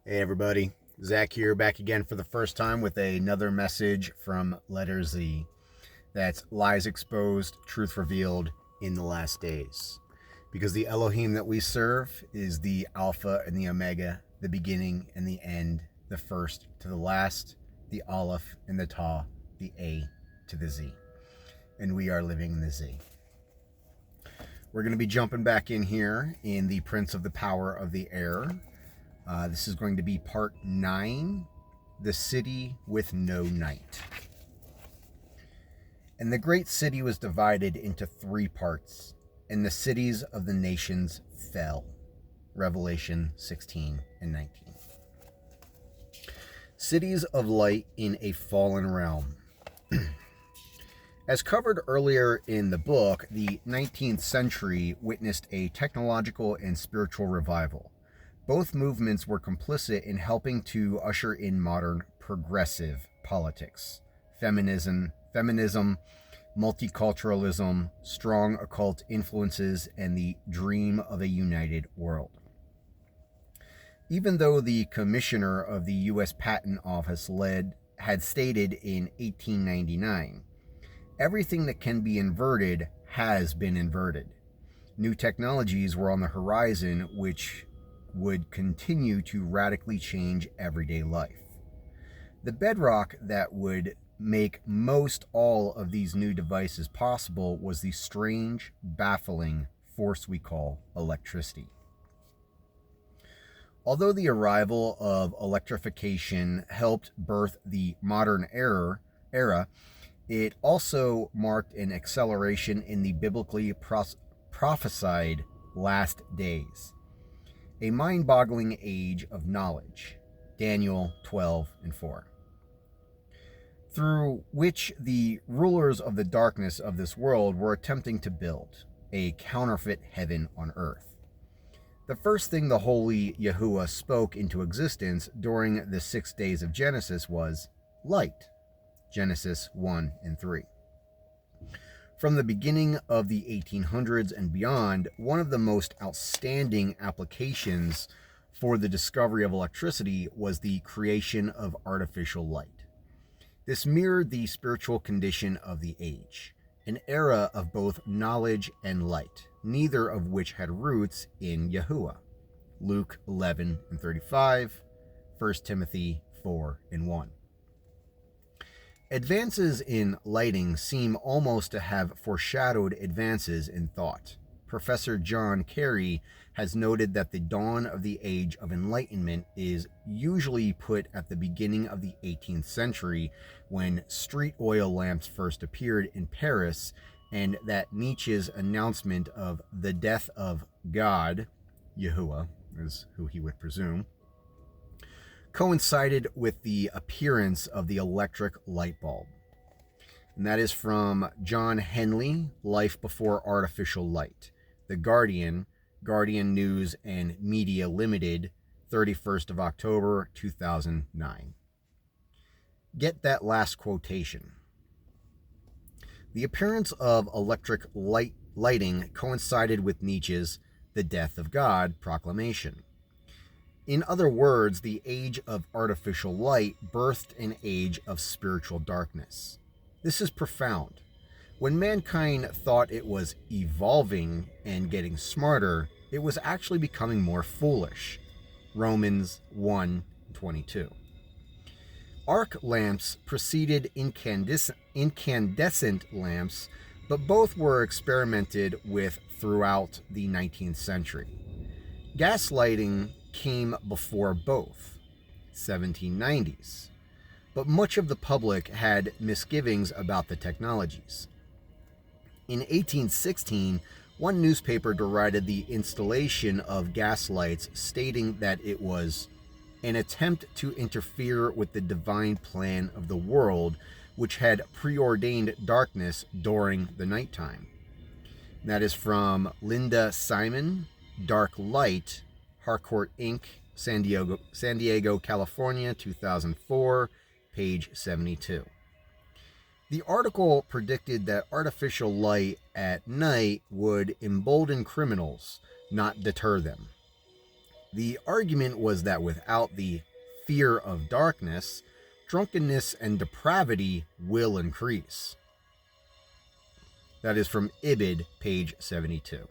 Hey everybody, Zach here, back again for the first time with another message from LETR-Z. That's lies exposed, truth revealed in the last days. Because the Elohim that we serve is the Alpha and the Omega, the beginning and the end, the first to the last, the Aleph and the Ta, the A to the Z. And we are living in the Z. We're going to be jumping back in here in the Prince of the Power of the Air. This is going to be part 9, The City with No Night. And the great city was divided into 3 parts, and the cities of the nations fell. Revelation 16 and 19. Cities of light in a fallen realm. As covered earlier in the book, the 19th century witnessed a technological and spiritual revival. Both movements were complicit in helping to usher in modern progressive politics. Feminism, multiculturalism, strong occult influences, and the dream of a united world. Even though the commissioner of the U.S. Patent Office had stated in 1899, everything that can be inverted has been inverted. New technologies were on the horizon which would continue to radically change everyday life. The bedrock that would make most all of these new devices possible was the strange, baffling force we call electricity. Although the arrival of electrification helped birth the modern era, it also marked an acceleration in the biblically prophesied last days. A mind-boggling age of knowledge, Daniel 12 and 4, through which the rulers of the darkness of this world were attempting to build a counterfeit heaven on earth. The first thing the holy Yahuwah spoke into existence during the 6 days of Genesis was light, Genesis 1 and 3. From the beginning of the 1800s and beyond, one of the most outstanding applications for the discovery of electricity was the creation of artificial light. This mirrored the spiritual condition of the age, an era of both knowledge and light, neither of which had roots in Yahuwah. Luke 11 and 35, 1 Timothy 4 and 1. Advances in lighting seem almost to have foreshadowed advances in thought. Professor John Carey has noted that the dawn of the Age of Enlightenment is usually put at the beginning of the 18th century, when street oil lamps first appeared in Paris, and that Nietzsche's announcement of the death of God, Yahuwah is who he would presume, coincided with the appearance of the electric light bulb. And that is from John Henley, Life Before Artificial Light. The Guardian, Guardian News and Media Limited, 31st of October, 2009. Get that last quotation. The appearance of electric lighting coincided with Nietzsche's The Death of God proclamation. In other words, the age of artificial light birthed an age of spiritual darkness. This is profound. When mankind thought it was evolving and getting smarter, it was actually becoming more foolish. Romans 1:22. Arc lamps preceded incandescent lamps, but both were experimented with throughout the 19th century. Gas lighting came before both, 1790s, but much of the public had misgivings about the technologies. In 1816, one newspaper derided the installation of gas lights, stating that it was an attempt to interfere with the divine plan of the world, which had preordained darkness during the nighttime. That is from Linda Simon, Dark Light, Harcourt Inc., San Diego, California, 2004, page 72. The article predicted that artificial light at night would embolden criminals, not deter them. The argument was that without the fear of darkness, drunkenness and depravity will increase. That is from Ibid, page 72.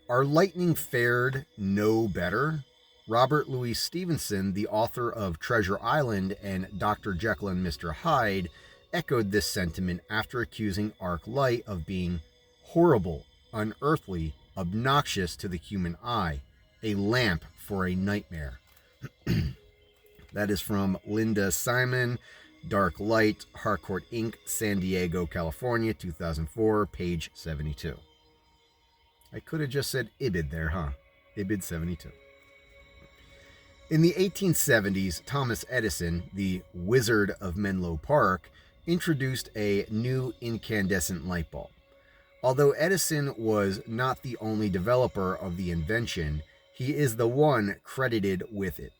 Our lightning fared no better. Robert Louis Stevenson, the author of Treasure Island and Dr. Jekyll and Mr. Hyde, echoed this sentiment after accusing arc light of being horrible, unearthly, obnoxious to the human eye, a lamp for a nightmare. That is from Linda Simon, Dark Light, Harcourt Inc., San Diego, California, 2004, page 72. I could have just said Ibid there, huh? Ibid 72. In the 1870s, Thomas Edison, the Wizard of Menlo Park, introduced a new incandescent light bulb. Although Edison was not the only developer of the invention, he is the one credited with it.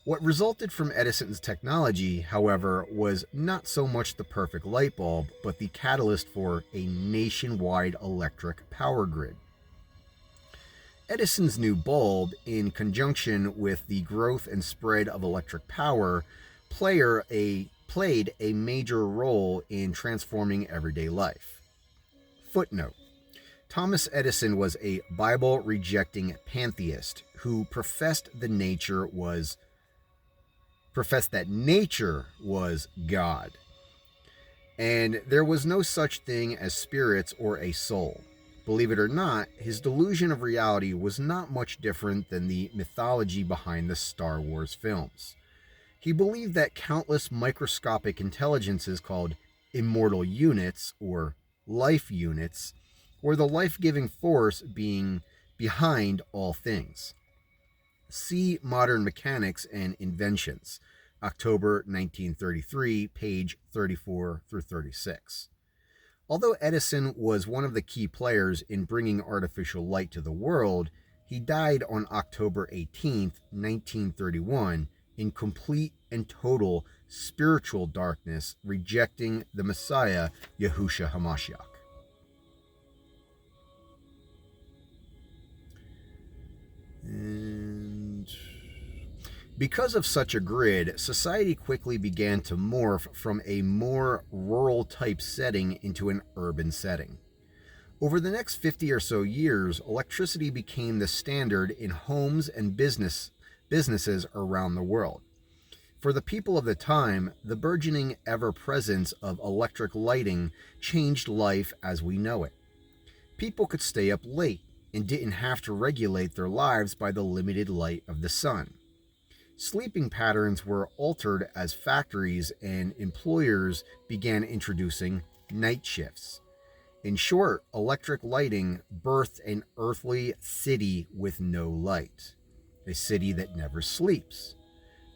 What resulted from Edison's technology, however, was not so much the perfect light bulb, but the catalyst for a nationwide electric power grid. Edison's new bulb, in conjunction with the growth and spread of electric power, played a major role in transforming everyday life. Footnote: Thomas Edison was a Bible-rejecting pantheist who professed that nature was God, and there was no such thing as spirits or a soul. Believe it or not, his delusion of reality was not much different than the mythology behind the Star Wars films. He believed that countless microscopic intelligences called immortal units, or life units, were the life-giving force being behind all things. See Modern Mechanics and Inventions, October 1933, page 34 through 36. Although Edison was one of the key players in bringing artificial light to the world, he died on October 18, 1931, in complete and total spiritual darkness, rejecting the Messiah, Yahushua HaMashiach. And because of such a grid, society quickly began to morph from a more rural-type setting into an urban setting. Over the next 50 or so years, electricity became the standard in homes and businesses around the world. For the people of the time, the burgeoning ever-presence of electric lighting changed life as we know it. People could stay up late and didn't have to regulate their lives by the limited light of the sun. Sleeping patterns were altered as factories and employers began introducing night shifts. In short, electric lighting birthed an earthly city with no light, a city that never sleeps,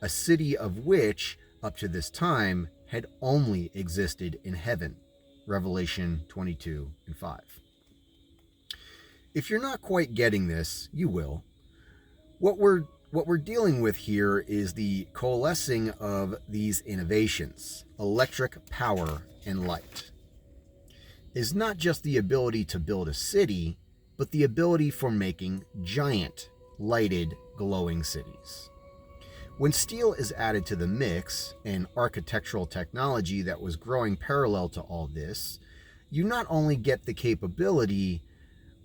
a city of which, up to this time, had only existed in heaven. Revelation 22 and 5. If you're not quite getting this, you will. What we're dealing with here is the coalescing of these innovations, electric power and light. Is not just the ability to build a city, but the ability for making giant, lighted, glowing cities. When steel is added to the mix, an architectural technology that was growing parallel to all this, you not only get the capability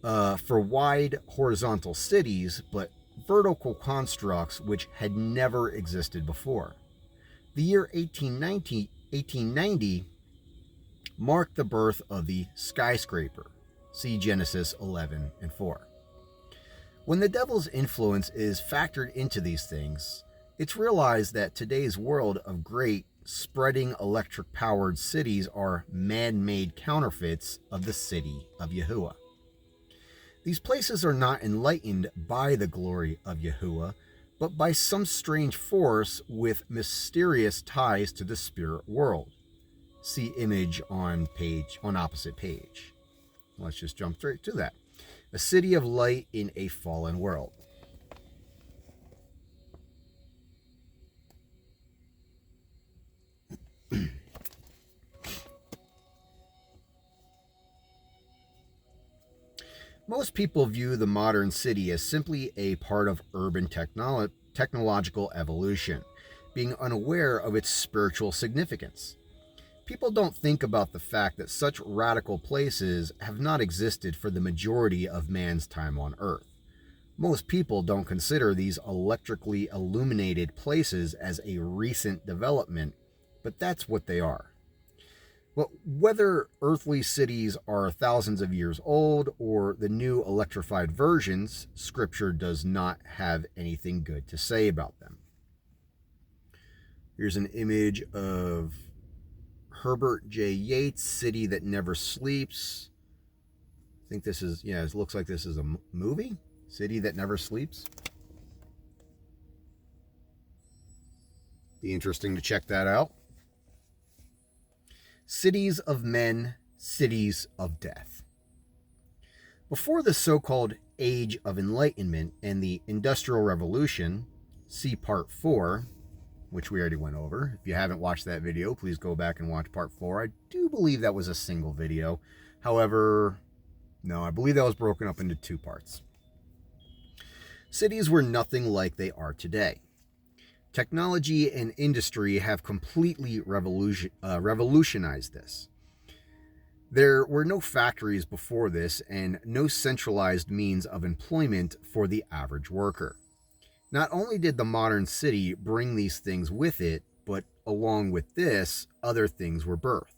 for wide horizontal cities, but vertical constructs which had never existed before. The year 1890 marked the birth of the skyscraper. See Genesis 11 and 4. When the devil's influence is factored into these things, it's realized that today's world of great, spreading electric-powered cities are man-made counterfeits of the city of Yahuwah. These places are not enlightened by the glory of Yahuwah, but by some strange force with mysterious ties to the spirit world. See image on opposite page. Let's just jump straight to that. A city of light in a fallen world. Most people view the modern city as simply a part of urban technological evolution, being unaware of its spiritual significance. People don't think about the fact that such radical places have not existed for the majority of man's time on Earth. Most people don't consider these electrically illuminated places as a recent development, but that's what they are. But whether earthly cities are thousands of years old or the new electrified versions, Scripture does not have anything good to say about them. Here's an image of Herbert J. Yates' City That Never Sleeps. I think this is, it looks like this is a movie. City That Never Sleeps. Be interesting to check that out. Cities of men, cities of death. Before the so-called Age of Enlightenment and the Industrial Revolution, see Part 4, which we already went over. If you haven't watched that video, please go back and watch Part 4. I do believe that was a single video. However, no, I believe that was broken up into 2 parts. Cities were nothing like they are today. Technology and industry have completely revolutionized this. There were no factories before this and no centralized means of employment for the average worker. Not only did the modern city bring these things with it, but along with this, other things were birthed.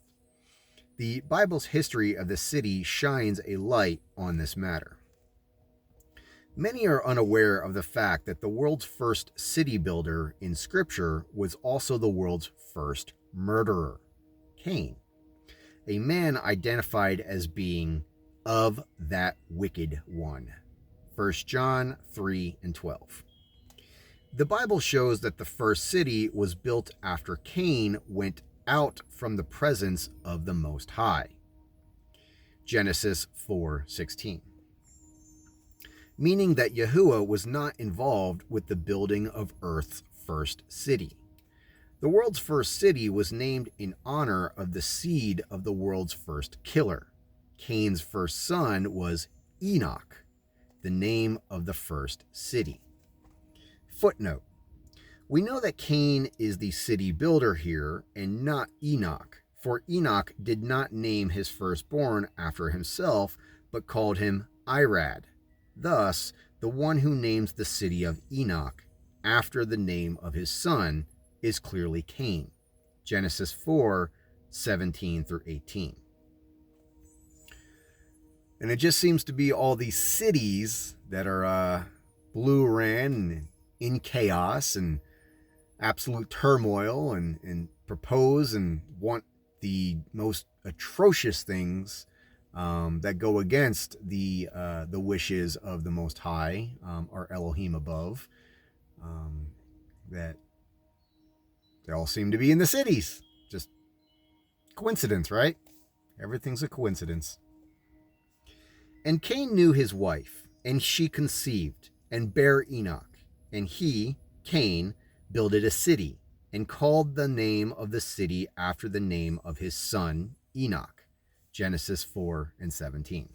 The Bible's history of the city shines a light on this matter. Many are unaware of the fact that the world's first city builder in Scripture was also the world's first murderer, Cain, a man identified as being of that wicked one. 1 John 3 and 12. The Bible shows that the first city was built after Cain went out from the presence of the Most High. Genesis 4:16. Meaning that Yahuwah was not involved with the building of Earth's first city. The world's first city was named in honor of the seed of the world's first killer. Cain's first son was Enoch, the name of the first city. Footnote: we know that Cain is the city builder here and not Enoch, for Enoch did not name his firstborn after himself, but called him Irad. Thus, the one who names the city of Enoch after the name of his son is clearly Cain. Genesis 4:17 through 18. And it just seems to be all these cities that are blue ran and in chaos and absolute turmoil and propose and want the most atrocious things that go against the wishes of the Most High, our Elohim above, that they all seem to be in the cities. Just coincidence, right? Everything's a coincidence. And Cain knew his wife, and she conceived, and bare Enoch. And he, Cain, builded a city, and called the name of the city after the name of his son, Enoch. Genesis 4:17.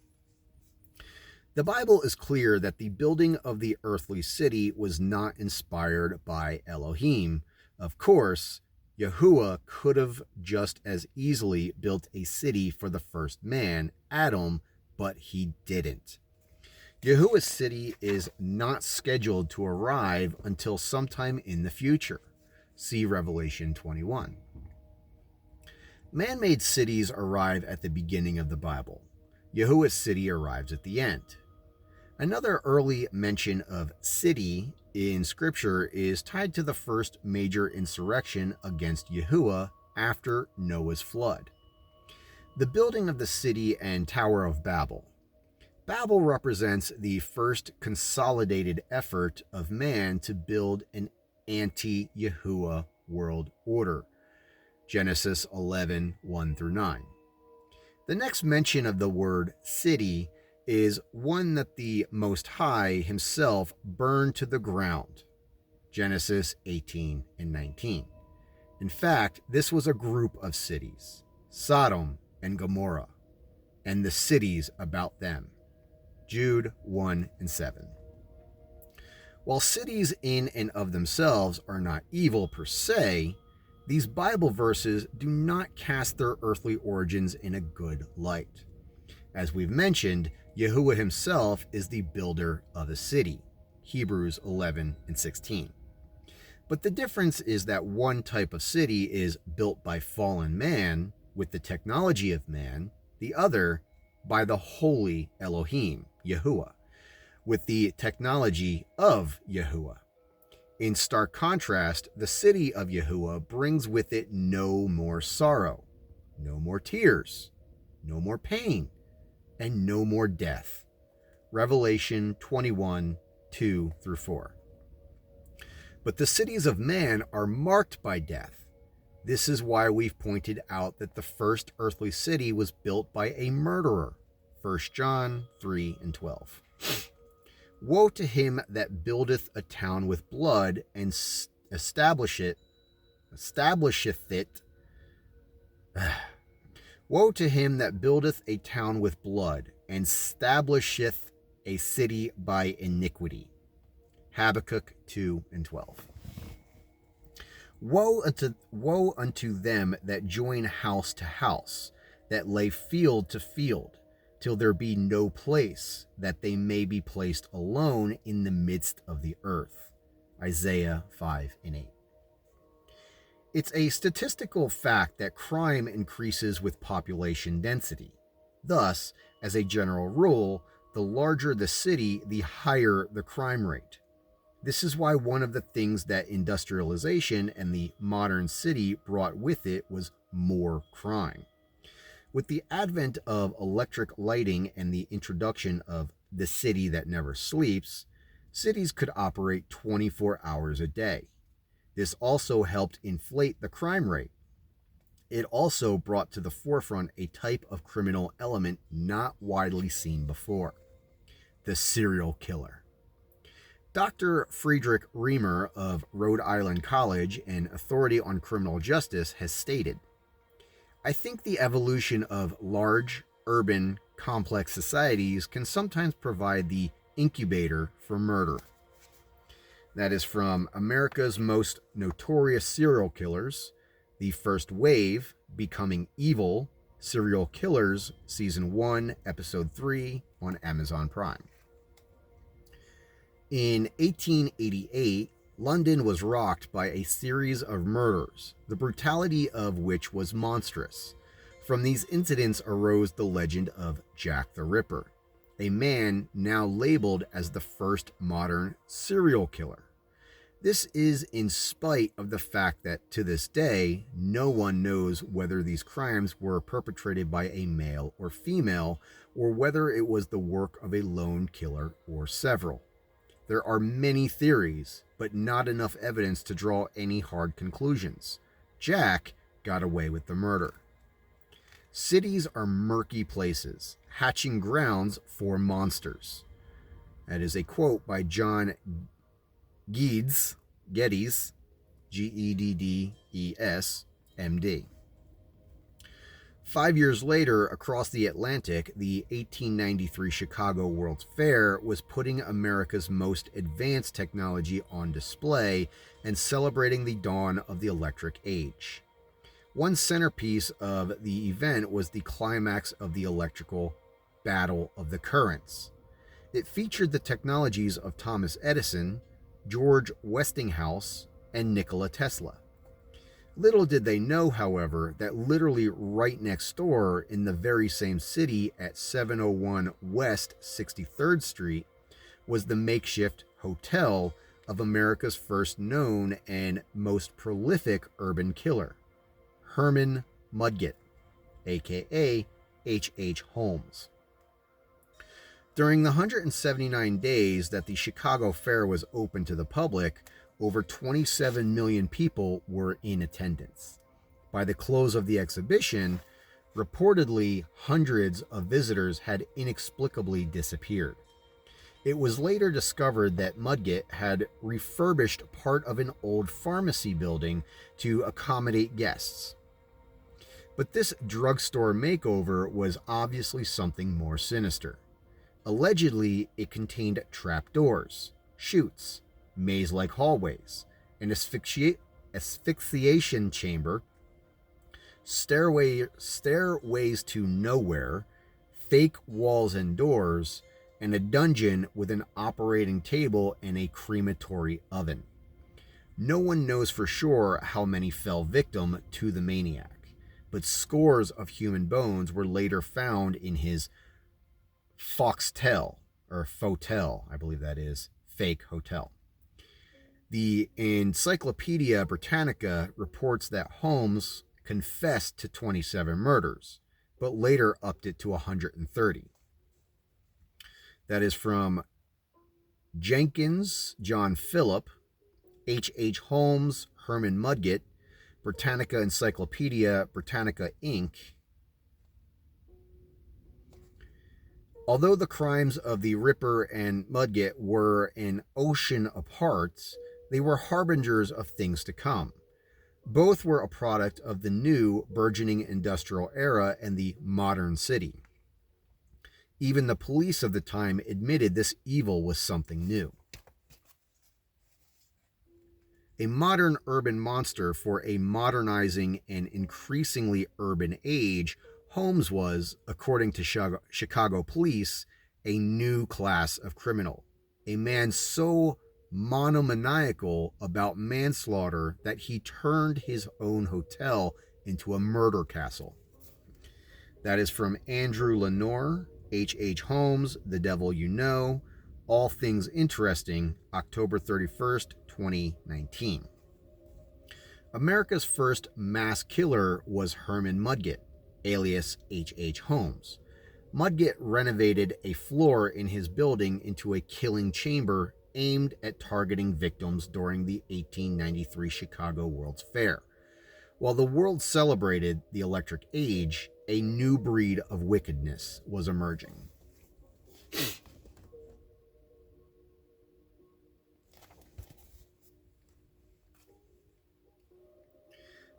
The Bible is clear that the building of the earthly city was not inspired by Elohim. Of course, Yahuwah could have just as easily built a city for the first man, Adam, but he didn't. Yahuwah's city is not scheduled to arrive until sometime in the future. See Revelation 21. Man-made cities arrive at the beginning of the Bible. Yahuwah's city arrives at the end. Another early mention of city in Scripture is tied to the first major insurrection against Yahuwah after Noah's flood. The building of the city and Tower of Babel. Babel represents the first consolidated effort of man to build an anti-Yahuwah world order. Genesis 11:1 through 9. The next mention of the word city is one that the Most High himself burned to the ground. Genesis 18 and 19. In fact, this was a group of cities, Sodom and Gomorrah, and the cities about them. Jude 1 and 7. While cities in and of themselves are not evil per se, these Bible verses do not cast their earthly origins in a good light. As we've mentioned, Yahuwah himself is the builder of a city, Hebrews 11 and 16. But the difference is that one type of city is built by fallen man with the technology of man, the other by the holy Elohim, Yahuwah, with the technology of Yahuwah. In stark contrast, the city of Yahuwah brings with it no more sorrow, no more tears, no more pain, and no more death. Revelation 21, 2 through 4. But the cities of man are marked by death. This is why we've pointed out that the first earthly city was built by a murderer. 1 John 3 and 12. Woe to him that buildeth a town with blood and establisheth it. Woe to him that buildeth a town with blood and establisheth a city by iniquity. Habakkuk 2 and 12. Woe unto them that join house to house, that lay field to field, till there be no place, that they may be placed alone in the midst of the earth. Isaiah 5 and 8. It's a statistical fact that crime increases with population density. Thus, as a general rule, the larger the city, the higher the crime rate. This is why one of the things that industrialization and the modern city brought with it was more crime. With the advent of electric lighting and the introduction of the city that never sleeps, cities could operate 24 hours a day. This also helped inflate the crime rate. It also brought to the forefront a type of criminal element not widely seen before: the serial killer. Dr. Friedrich Riemer of Rhode Island College, an authority on criminal justice, has stated, "I think the evolution of large, urban, complex societies can sometimes provide the incubator for murder." That is from America's Most Notorious Serial Killers, The First Wave, Becoming Evil, Serial Killers, Season 1, Episode 3, on Amazon Prime. In 1888, London was rocked by a series of murders, the brutality of which was monstrous. From these incidents arose the legend of Jack the Ripper, a man now labeled as the first modern serial killer. This is in spite of the fact that to this day, no one knows whether these crimes were perpetrated by a male or female, or whether it was the work of a lone killer or several. There are many theories, but not enough evidence to draw any hard conclusions. Jack got away with the murder. Cities are murky places, hatching grounds for monsters. That is a quote by John Geddes, Geddes, Geddes, MD. 5 years later, across the Atlantic, the 1893 Chicago World's Fair was putting America's most advanced technology on display and celebrating the dawn of the electric age. One centerpiece of the event was the climax of the electrical Battle of the Currents. It featured the technologies of Thomas Edison, George Westinghouse, and Nikola Tesla. Little did they know, however, that literally right next door in the very same city at 701 West 63rd Street was the makeshift hotel of America's first known and most prolific urban killer, Herman Mudgett, aka H.H. Holmes. During the 179 days that the Chicago Fair was open to the public, over 27 million people were in attendance. By the close of the exhibition, reportedly hundreds of visitors had inexplicably disappeared. It was later discovered that Mudgett had refurbished part of an old pharmacy building to accommodate guests. But this drugstore makeover was obviously something more sinister. Allegedly, it contained trapdoors, chutes, maze-like hallways, an asphyxiation chamber, stairways to nowhere, fake walls and doors, and a dungeon with an operating table and a crematory oven. No one knows for sure how many fell victim to the maniac, but scores of human bones were later found in his foxtel, or fotel, I believe that is, fake hotel. The Encyclopedia Britannica reports that Holmes confessed to 27 murders, but later upped it to 130. That is from Jenkins, John Phillip, H. Holmes, Herman Mudgett, Britannica Encyclopedia Britannica Inc. Although the crimes of the Ripper and Mudgett were an ocean apart, they were harbingers of things to come. Both were a product of the new, burgeoning industrial era and the modern city. Even the police of the time admitted this evil was something new. A modern urban monster for a modernizing and increasingly urban age, Holmes was, according to Chicago police, a new class of criminal. A man so monomaniacal about manslaughter that he turned his own hotel into a murder castle. That is from Andrew Lenore, H. Holmes, The Devil You Know, All Things Interesting, October 31st, 2019. America's first mass killer was Herman Mudgett, alias H. Holmes. Mudgett renovated a floor in his building into a killing chamber aimed at targeting victims during the 1893 Chicago World's Fair. While the world celebrated the Electric Age, a new breed of wickedness was emerging.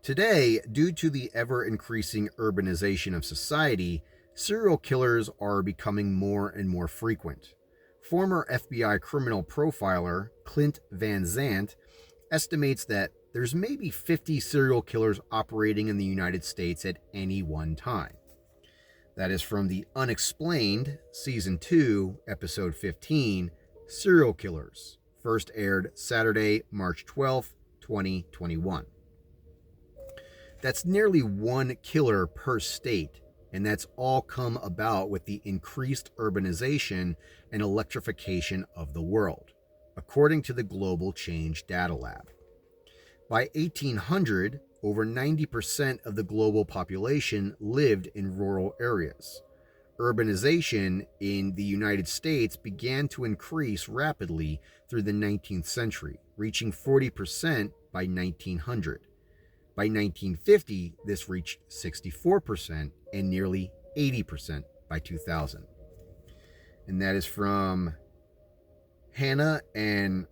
Today, due to the ever-increasing urbanization of society, serial killers are becoming more and more frequent. Former FBI criminal profiler Clint Van Zandt estimates that there's maybe 50 serial killers operating in the United States at any one time. That is from The Unexplained, Season 2, Episode 15, Serial Killers, first aired Saturday, March 12th, 2021. That's nearly one killer per state, and that's all come about with the increased urbanization and electrification of the world, according to the Global Change Data Lab. By 1800, over 90% of the global population lived in rural areas. Urbanization in the United States began to increase rapidly through the 19th century, reaching 40% by 1900. By 1950, this reached 64% and nearly 80% by 2000. And that is from Hannah and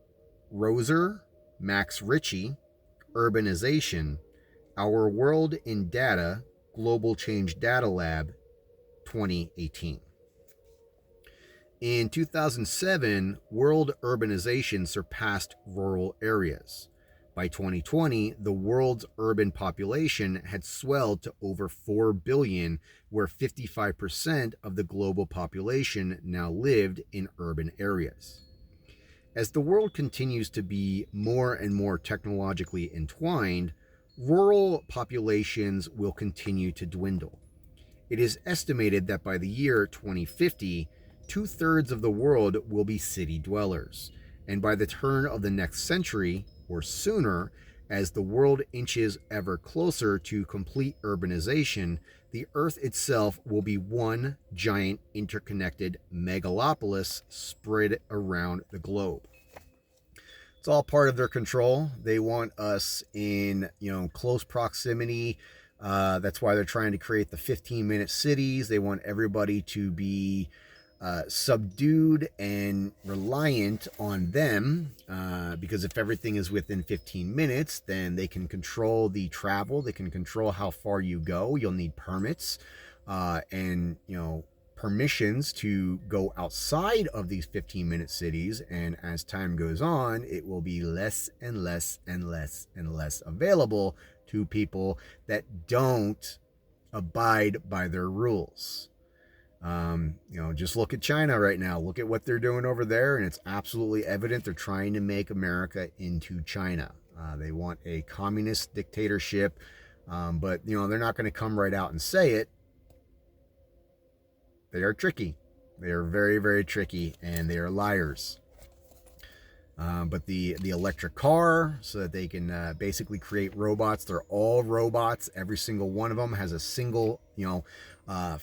Roser, Max Ritchie, Urbanization, Our World in Data, Global Change Data Lab, 2018. In 2007, world urbanization surpassed rural areas. By 2020, the world's urban population had swelled to over 4 billion, where 55% of the global population now lived in urban areas. As the world continues to be more and more technologically entwined, rural populations will continue to dwindle. It is estimated that by the year 2050, 2/3 of the world will be city dwellers, and by the turn of the next century, or sooner, as the world inches ever closer to complete urbanization, the Earth itself will be one giant interconnected megalopolis spread around the globe. It's all part of their control. They want us in, close proximity. That's why they're trying to create the 15-minute cities. They want everybody to be subdued and reliant on them, because if everything is within 15 minutes, then they can control the travel. They can control how far you go. You'll need permits, and permissions to go outside of these 15-minute cities, and as time goes on, it will be less and less and less and less available to people that don't abide by their rules. Just look at China right now. Look at what they're doing over there, and it's absolutely evident they're trying to make America into China. They want a communist dictatorship, but they're not going to come right out and say it. They are tricky. They are very, very tricky, and they are liars. But the electric car, so that they can basically create robots. They're all robots. Every single one of them has a single,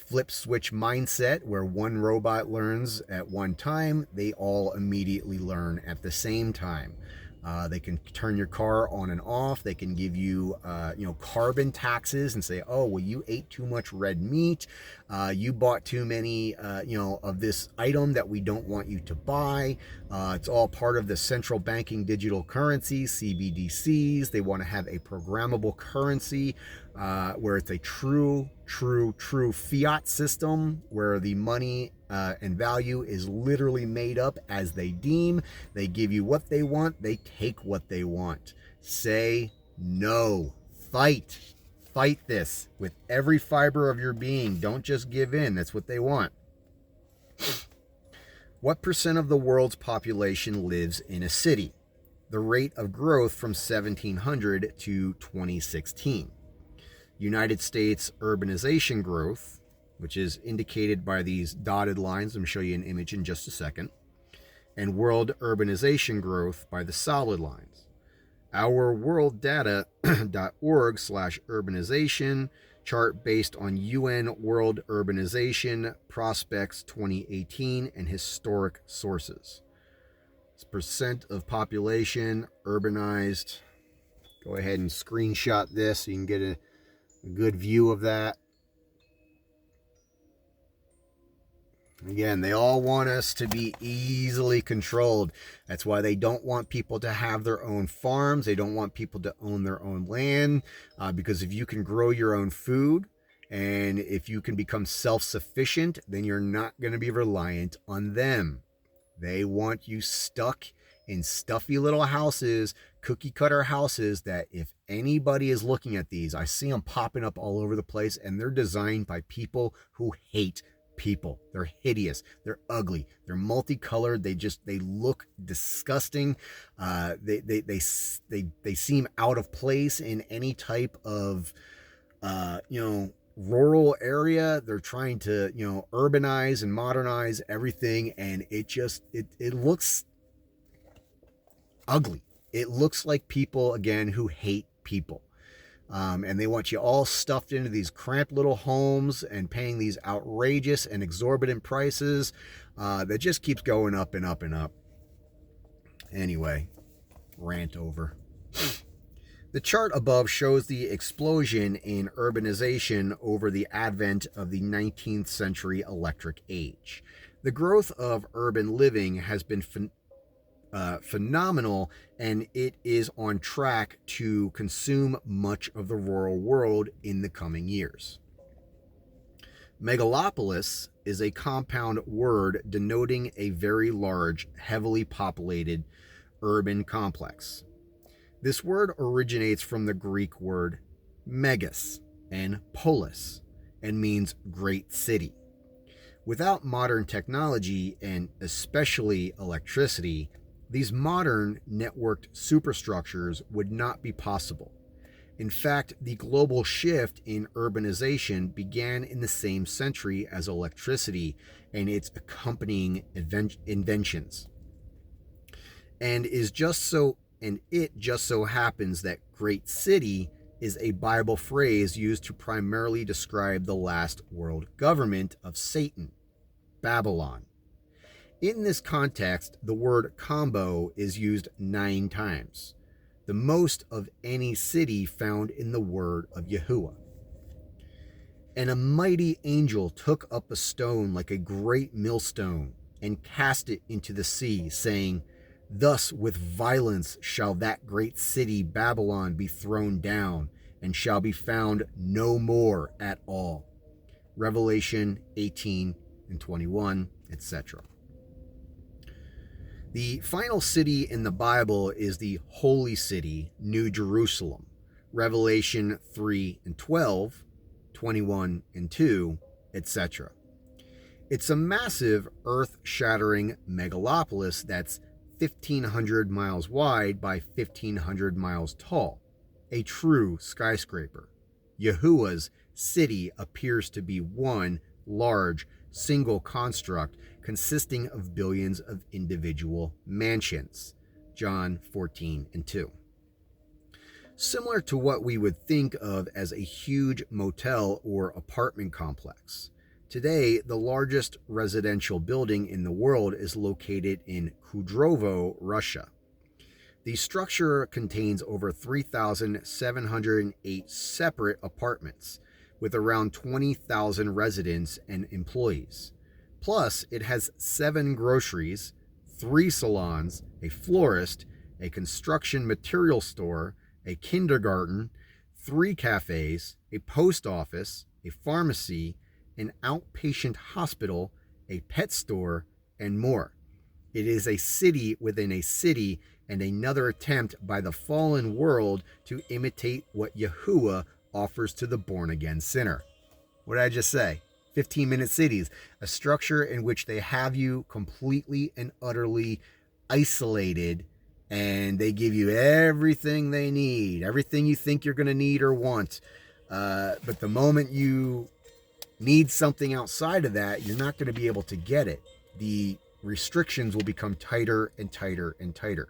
flip switch mindset, where one robot learns at one time. They all immediately learn at the same time. They can turn your car on and off. They can give you, carbon taxes and say, oh, well, you ate too much red meat. You bought too many, of this item that we don't want you to buy. It's all part of the central banking digital currency, CBDCs. They want to have a programmable currency where it's a true fiat system, where the money and value is literally made up as they deem. They give you what they want. They take what they want. Say no. Fight this with every fiber of your being. Don't just give in. That's what they want. What percent of the world's population lives in a city? The rate of growth from 1700 to 2016. United States urbanization growth, which is indicated by these dotted lines. I'm going to show you an image in just a second. And world urbanization growth by the solid lines. Our worlddata.org/urbanization chart based on UN World Urbanization Prospects 2018 and historic sources. It's percent of population urbanized. Go ahead and screenshot this so you can get a good view of that. Again, they all want us to be easily controlled. That's why they don't want people to have their own farms. They don't want people to own their own land, because if you can grow your own food and if you can become self-sufficient, then you're not going to be reliant on them. They want you stuck in stuffy little houses, cookie cutter houses, that if anybody is looking at these, I see them popping up all over the place, and they're designed by people who hate people. They're hideous. They're ugly. They're multicolored. They look disgusting. They seem out of place in any type of rural area. They're trying to urbanize and modernize everything, and it looks ugly. It looks like people, again, who hate people. And they want you all stuffed into these cramped little homes and paying these outrageous and exorbitant prices that just keeps going up and up and up. Anyway, rant over. The chart above shows the explosion in urbanization over the advent of the 19th century electric age. The growth of urban living has been phenomenal, and it is on track to consume much of the rural world in the coming years. Megalopolis is a compound word denoting a very large, heavily populated urban complex. This word originates from the Greek word megas and polis, and means great city. Without modern technology, and especially electricity, these modern networked superstructures would not be possible. In fact, the global shift in urbanization began in the same century as electricity and its accompanying inventions. And it just so happens that great city is a Bible phrase used to primarily describe the last world government of Satan, Babylon. In this context, the word combo is used 9 times, the most of any city found in the word of Yahuwah. And a mighty angel took up a stone like a great millstone and cast it into the sea, saying, "Thus with violence shall that great city Babylon be thrown down, and shall be found no more at all." Revelation 18, and 21, etc. The final city in the Bible is the Holy City, New Jerusalem, Revelation 3 and 12, 21 and 2, etc. It's a massive, earth-shattering megalopolis that's 1,500 miles wide by 1,500 miles tall, a true skyscraper. Yahuwah's city appears to be one large, single construct consisting of billions of individual mansions. John 14 and 2. Similar to what we would think of as a huge motel or apartment complex. Today, the largest residential building in the world is located in Kudrovo, Russia. The structure contains over 3,708 separate apartments, with around 20,000 residents and employees. Plus, it has 7 groceries, 3 salons, a florist, a construction material store, a kindergarten, 3 cafes, a post office, a pharmacy, an outpatient hospital, a pet store, and more. It is a city within a city and another attempt by the fallen world to imitate what Yahuwah offers to the born-again sinner. What did I just say? 15-minute cities, a structure in which they have you completely and utterly isolated, and they give you everything they need, everything you think you're going to need or want. But the moment you need something outside of that, you're not going to be able to get it. The restrictions will become tighter and tighter and tighter.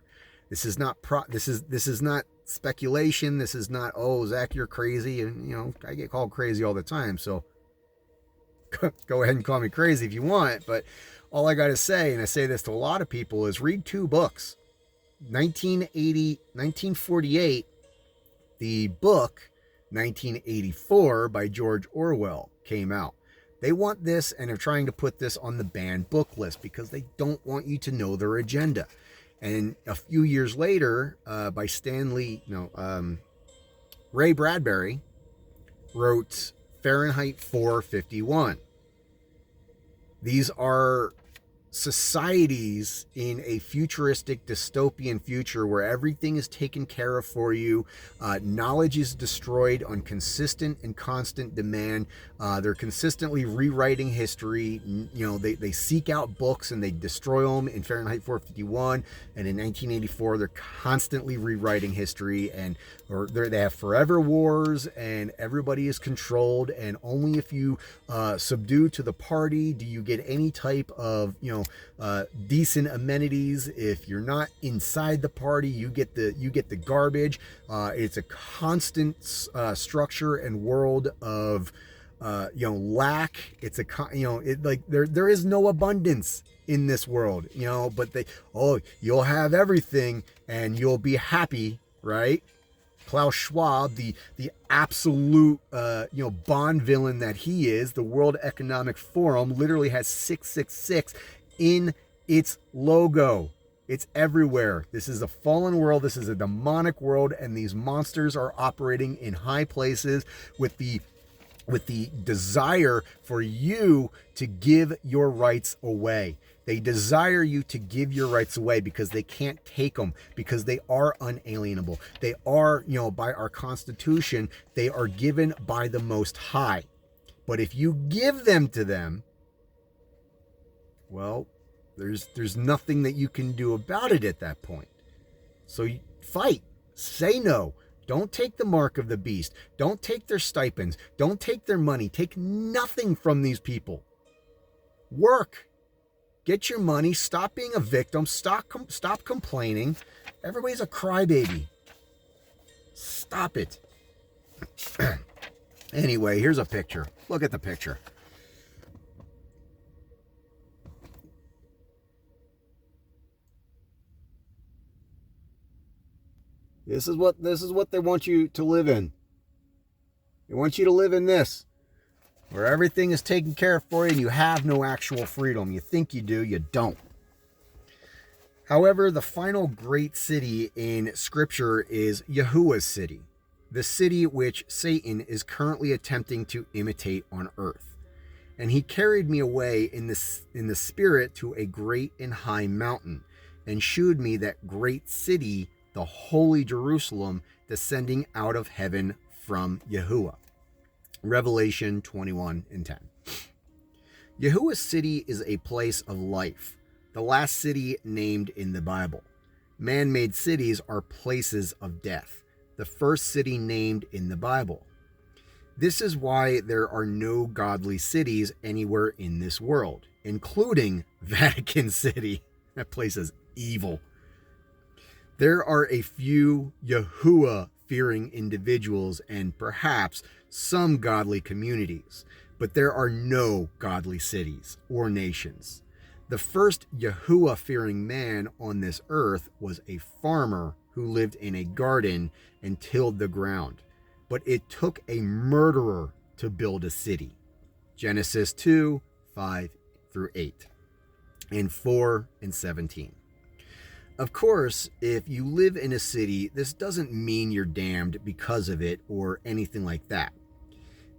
This is not this is not speculation. This is not, oh, Zach, you're crazy. And I get called crazy all the time, so go ahead and call me crazy if you want. But all I got to say, and I say this to a lot of people, is read 2 books. 1948, the book 1984 by George Orwell came out. They want this, and they're trying to put this on the banned book list because they don't want you to know their agenda. And a few years later, by Ray Bradbury wrote Fahrenheit 451. These are societies in a futuristic dystopian future where everything is taken care of for you. Knowledge is destroyed on consistent and constant demand. They're consistently rewriting history. They seek out books and they destroy them in Fahrenheit 451. And in 1984, they're constantly rewriting history, or they have forever wars, and everybody is controlled. And only if you subdue to the party do you get any type of decent amenities. If you're not inside the party, you get the garbage. It's a constant structure and world of lack. It's there is no abundance in this world, but you'll have everything and you'll be happy, right? Klaus Schwab, the absolute Bond villain that he is, the World Economic Forum literally has 666 in its logo. It's everywhere. This is a fallen world. This is a demonic world, and these monsters are operating in high places with the desire for you to give your rights away. They desire you to give your rights away because they can't take them, because they are unalienable. They are, by our Constitution, they are given by the Most High. But if you give them to them, well, there's nothing that you can do about it at that point. So you fight. Say no. Don't take the mark of the beast. Don't take their stipends. Don't take their money. Take nothing from these people. Work. Get your money. Stop being a victim. Stop complaining. Everybody's a crybaby. Stop it. Anyway, here's a picture. Look at the picture. This is what they want you to live in. They want you to live in this, where everything is taken care of for you and you have no actual freedom. You think you do, you don't. However, the final great city in Scripture is Yahuwah's city, the city which Satan is currently attempting to imitate on earth. And he carried me away in the spirit to a great and high mountain, and shewed me that great city, the holy Jerusalem, descending out of heaven from Yahuwah. Revelation 21 and 10. Yahuwah's city is a place of life, the last city named in the Bible. Man-made cities are places of death, the first city named in the Bible. This is why there are no godly cities anywhere in this world, including Vatican City. That place is evil. There are a few Yahuwah-fearing individuals and perhaps some godly communities, but there are no godly cities or nations. The first Yahuwah-fearing man on this earth was a farmer who lived in a garden and tilled the ground. But it took a murderer to build a city. Genesis 2, 5 through 8, and 4 and 17. Of course, if you live in a city, this doesn't mean you're damned because of it or anything like that.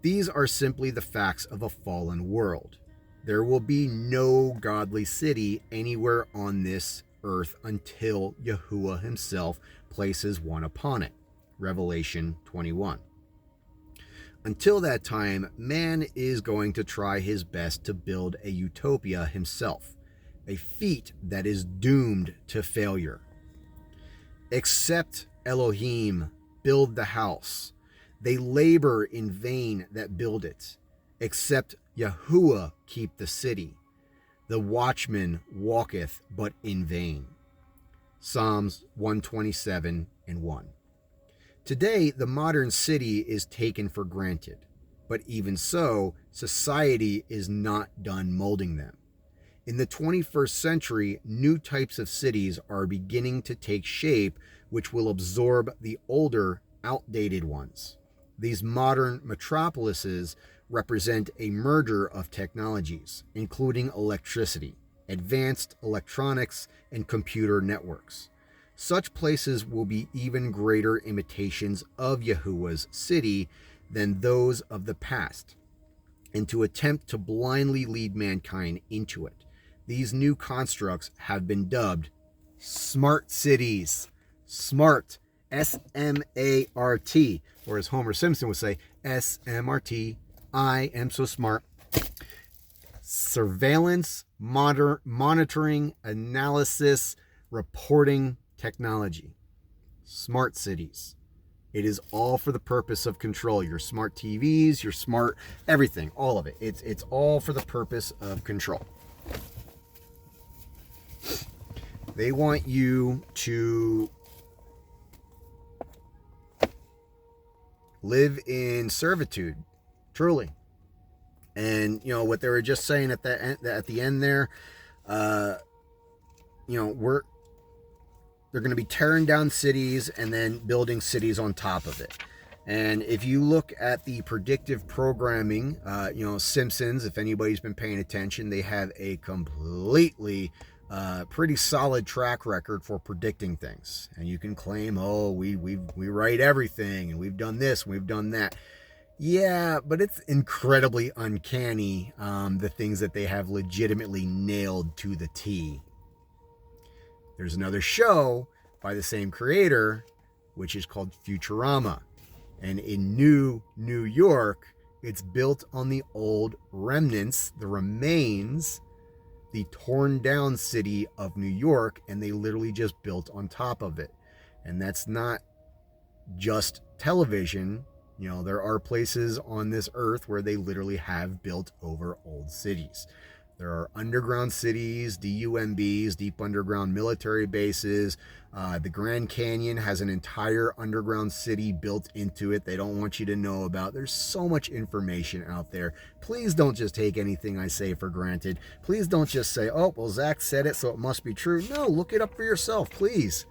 These are simply the facts of a fallen world. There will be no godly city anywhere on this earth until Yahuwah himself places one upon it. Revelation 21. Until that time, man is going to try his best to build a utopia himself, a feat that is doomed to failure. Except Elohim build the house. They labor in vain that build it. Except Yahuwah keep the city. The watchman walketh but in vain. Psalms 127 and 1. Today, the modern city is taken for granted, but even so, society is not done molding them. In the 21st century, new types of cities are beginning to take shape, which will absorb the older, outdated ones. These modern metropolises represent a merger of technologies, including electricity, advanced electronics, and computer networks. Such places will be even greater imitations of Yahuwah's city than those of the past, and to attempt to blindly lead mankind into it. These new constructs have been dubbed smart cities. Smart, S-M-A-R-T, or as Homer Simpson would say, S-M-R-T, I am so smart. Surveillance, monitoring, analysis, reporting technology. Smart cities. It is all for the purpose of control. Your smart TVs, your smart everything, all of it. It's all for the purpose of control. They want you to live in servitude, truly. And you know what they were just saying at the end there, they're going to be tearing down cities and then building cities on top of it. And if you look at the predictive programming, Simpsons, if anybody's been paying attention, they have a completely pretty solid track record for predicting things. And you can claim, we write everything and we've done this, we've done that. Yeah, but it's incredibly uncanny, the things that they have legitimately nailed to the T. There's another show by the same creator, which is called Futurama. And in New York, it's built on the old remnants, the remains, the torn down city of New York, and they literally just built on top of it. And that's not just television. There are places on this earth where they literally have built over old cities. There are underground cities, DUMBs, deep underground military bases. The Grand Canyon has an entire underground city built into it they don't want you to know about. There's so much information out there. Please don't just take anything I say for granted. Please don't just say, Zach said it, so it must be true. No, look it up for yourself, please.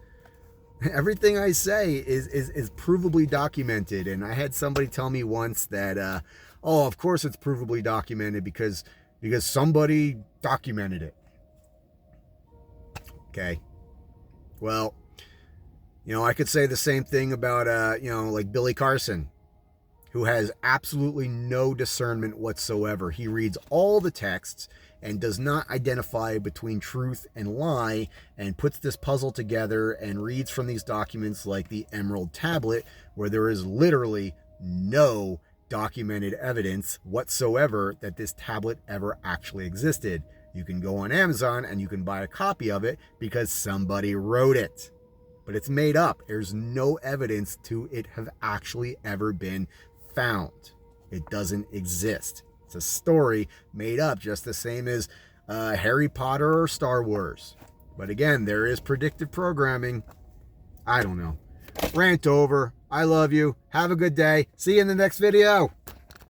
Everything I say is provably documented. And I had somebody tell me once that, of course it's provably documented because somebody documented it. Okay. Well, I could say the same thing about, like Billy Carson, who has absolutely no discernment whatsoever. He reads all the texts and does not identify between truth and lie, and puts this puzzle together and reads from these documents like the Emerald Tablet, where there is literally no documented evidence whatsoever that this tablet ever actually existed. You can go on Amazon and you can buy a copy of it because somebody wrote it. But it's made up. There's no evidence to it have actually ever been found. It doesn't exist. It's a story made up, just the same as Harry Potter or Star Wars. But again, there is predictive programming. I don't know. Rant over. I love you. Have a good day. See you in the next video.